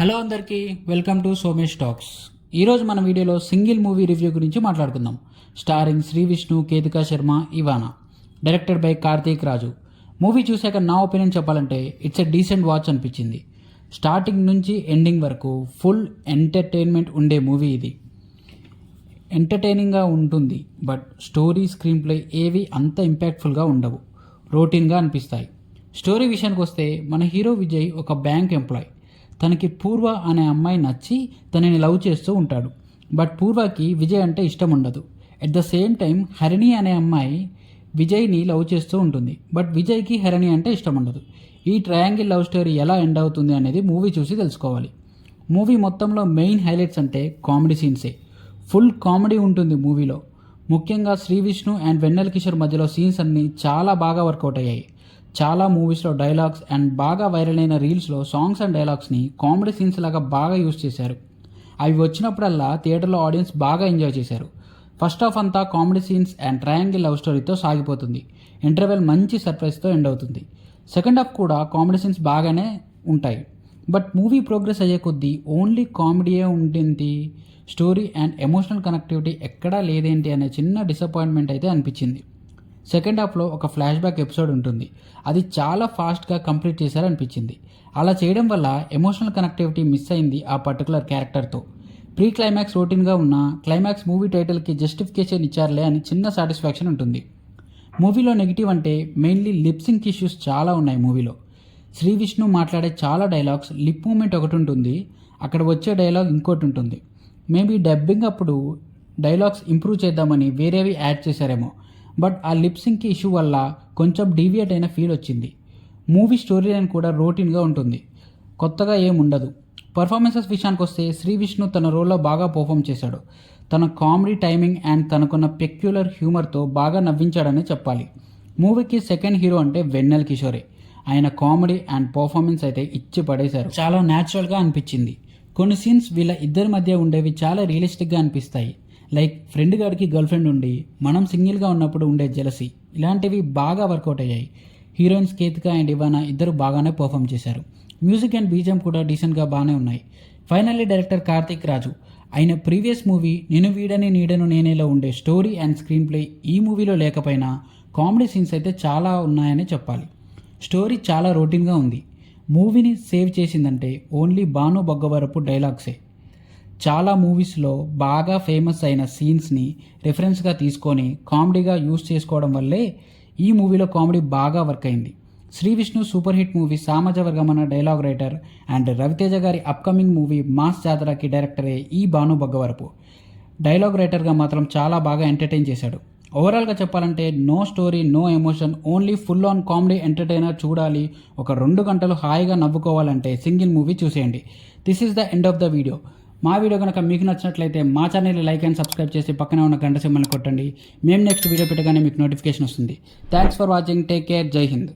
Hello అందరికీ, welcome to Somesh talks. ఈరోజు మన వీడియోలో సింగిల్ మూవీ రివ్యూ గురించి మాట్లాడుకుందాం. Starring Sree Vishnu, Ketika Sharma, Ivana, directed by Karthik Raju. Movie చూశాక నా ఒపీనియన్ చెప్పాలంటే ఇట్స్ ఎ డీసెంట్ వాచ్ అనిపించింది. స్టార్టింగ్ నుంచి ఎండింగ్ వరకు ఫుల్ ఎంటర్టైన్మెంట్ ఉండే మూవీ ఇది. ఎంటర్టైనింగ్గా ఉంటుంది, బట్ స్టోరీ, స్క్రీన్ ప్లే ఏవి అంత ఇంపాక్ట్ఫుల్గా ఉండవు, రొటీన్గా అనిపిస్తాయి. స్టోరీ విషయానికి వస్తే మన హీరో విజయ్ ఒక బ్యాంక్ ఎంప్లాయ్. తనకి పూర్వ అనే అమ్మాయి నచ్చి తనని లవ్ చేస్తూ ఉంటాడు. బట్ పూర్వకి విజయ్ అంటే ఇష్టం ఉండదు. At the same time Harini అనే అమ్మాయి విజయ్ని లవ్ చేస్తూ ఉంటుంది. బట్ విజయ్కి హరిణి అంటే ఇష్టం ఉండదు. ఈ ట్రయాంగిల్ లవ్ స్టోరీ ఎలా ఎండ్ అవుతుంది అనేది మూవీ చూసి తెలుసుకోవాలి. మూవీ మొత్తంలో మెయిన్ హైలైట్స్ అంటే కామెడీ సీన్సే. ఫుల్ కామెడీ ఉంటుంది మూవీలో. ముఖ్యంగా శ్రీ విష్ణు అండ్ వెన్నెల కిషోర్ మధ్యలో సీన్స్ అన్నీ చాలా బాగా వర్కౌట్ అయ్యాయి. చాలా మూవీస్లో డైలాగ్స్ అండ్ బాగా వైరల్ అయిన రీల్స్లో సాంగ్స్ అండ్ డైలాగ్స్ని కామెడీ సీన్స్ లాగా బాగా యూజ్ చేశారు. అవి వచ్చినప్పుడల్లా థియేటర్లో ఆడియన్స్ బాగా ఎంజాయ్ చేశారు. ఫస్ట్ హాఫ్ అంతా comedy scenes and triangle love స్టోరీతో సాగిపోతుంది. ఇంటర్వెల్ మంచి సర్ప్రైజ్తో ఎండ్ అవుతుంది. సెకండ్ హాఫ్ కూడా కామెడీ సీన్స్ బాగానే ఉంటాయి. బట్ మూవీ ప్రోగ్రెస్ అయ్యే కొద్దీ ఓన్లీ కామెడీయే ఉంటుంది, స్టోరీ అండ్ ఎమోషనల్ కనెక్టివిటీ ఎక్కడా లేదేంటి అనే చిన్న డిసప్పాయింట్మెంట్ అయితే అనిపించింది. సెకండ్ హాఫ్లో ఒక ఫ్లాష్ బ్యాక్ ఎపిసోడ్ ఉంటుంది. అది చాలా ఫాస్ట్గా కంప్లీట్ చేశారనిపించింది. అలా చేయడం వల్ల ఎమోషనల్ కనెక్టివిటీ మిస్ అయింది ఆ పర్టికులర్ క్యారెక్టర్తో. ప్రీ క్లైమాక్స్ రొటీన్గా ఉన్న క్లైమాక్స్ మూవీ టైటిల్కి జస్టిఫికేషన్ ఇచ్చారులే అని చిన్న సాటిస్ఫాక్షన్ ఉంటుంది. మూవీలో నెగిటివ్ అంటే మెయిన్లీ లిప్సింగ్ ఇష్యూస్ చాలా ఉన్నాయి మూవీలో. శ్రీ విష్ణు మాట్లాడే చాలా డైలాగ్స్ లిప్ మూమెంట్ ఒకటి ఉంటుంది, అక్కడ వచ్చే డైలాగ్ ఇంకోటి ఉంటుంది. మేబీ డబ్బింగ్ అప్పుడు డైలాగ్స్ ఇంప్రూవ్ చేద్దామని వేరేవి యాడ్ చేశారేమో. బట్ ఆ లిప్సింగ్ ఇష్యూ వల్ల కొంచెం డీవియేట్ అయిన ఫీల్ వచ్చింది. మూవీ స్టోరీ లైన్ కూడా రొటీన్గా ఉంటుంది, కొత్తగా ఏముండదు. పర్ఫార్మెన్సెస్ విషయానికి వస్తే శ్రీ విష్ణు తన రోల్లో బాగా పర్ఫామ్ చేశాడు. తన కామెడీ టైమింగ్ అండ్ తనకున్న పెక్యులర్ హ్యూమర్తో బాగా నవ్వించాడనే చెప్పాలి. మూవీకి సెకండ్ హీరో అంటే వెన్నెల కిషోరే. ఆయన కామెడీ అండ్ పర్ఫార్మెన్స్ అయితే ఇచ్చి పడేశారు. చాలా న్యాచురల్గా అనిపించింది. కొన్ని సీన్స్ వీళ్ళ ఇద్దరి మధ్య ఉండేవి చాలా రియలిస్టిక్గా అనిపిస్తాయి. లైక్ ఫ్రెండ్ గాడికి గర్ల్ ఫ్రెండ్ ఉండి మనం సింగిల్గా ఉన్నప్పుడు ఉండే జెలసీ, ఇలాంటివి బాగా వర్కౌట్ అయ్యాయి. హీరోయిన్స్ కేతికా అండ్ ఇవానా ఇద్దరు బాగానే పర్ఫామ్ చేశారు. మ్యూజిక్ అండ్ బీజిఎం కూడా డీసెంట్గా బాగానే ఉన్నాయి. ఫైనల్లీ డైరెక్టర్ కార్తీక్ రాజు ఆయన ప్రీవియస్ మూవీ నేను వీడని నీడను నేనేలో ఉండే స్టోరీ అండ్ స్క్రీన్ ప్లే ఈ మూవీలో లేకపోయినా కామెడీ సీన్స్ అయితే చాలా ఉన్నాయని చెప్పాలి. స్టోరీ చాలా రొటీన్గా ఉంది. మూవీని సేవ్ చేసిందంటే ఓన్లీ భాను బొగ్గవరపు డైలాగ్సే. చాలా మూవీస్లో బాగా ఫేమస్ అయిన సీన్స్ని రెఫరెన్స్గా తీసుకొని కామెడీగా యూజ్ చేసుకోవడం వల్లే ఈ మూవీలో కామెడీ బాగా వర్క్ అయింది. Sree Vishnu super hit movie సామాజ వర్గం అన్న డైలాగ్ రైటర్ అండ్ రవితేజ గారి అప్కమింగ్ మూవీ మాస్ జాతరకి డైరెక్టరే ఈ భాను బొగ్గవరపు. డైలాగ్ రైటర్గా మాత్రం చాలా బాగా ఎంటర్టైన్ చేశాడు. ఓవరాల్గా చెప్పాలంటే no story, no emotion, only full on comedy entertainer. చూడాలి, ఒక 2 గంటలు హాయిగా నవ్వుకోవాలంటే సింగిల్ మూవీ చూసేయండి. This is the end of the video. మా వీడియో కనుక మీకు నచ్చినట్లయితే మా ఛానల్ని లైక్ అండ్ సబ్స్క్రైబ్ చేసి పక్కనే ఉన్న గంట సింబల్ని కొట్టండి. మేము నెక్స్ట్ వీడియో పెట్టగానే మీకు నోటిఫికేషన్ వస్తుంది. Thanks for watching. Take care. జై హింద్.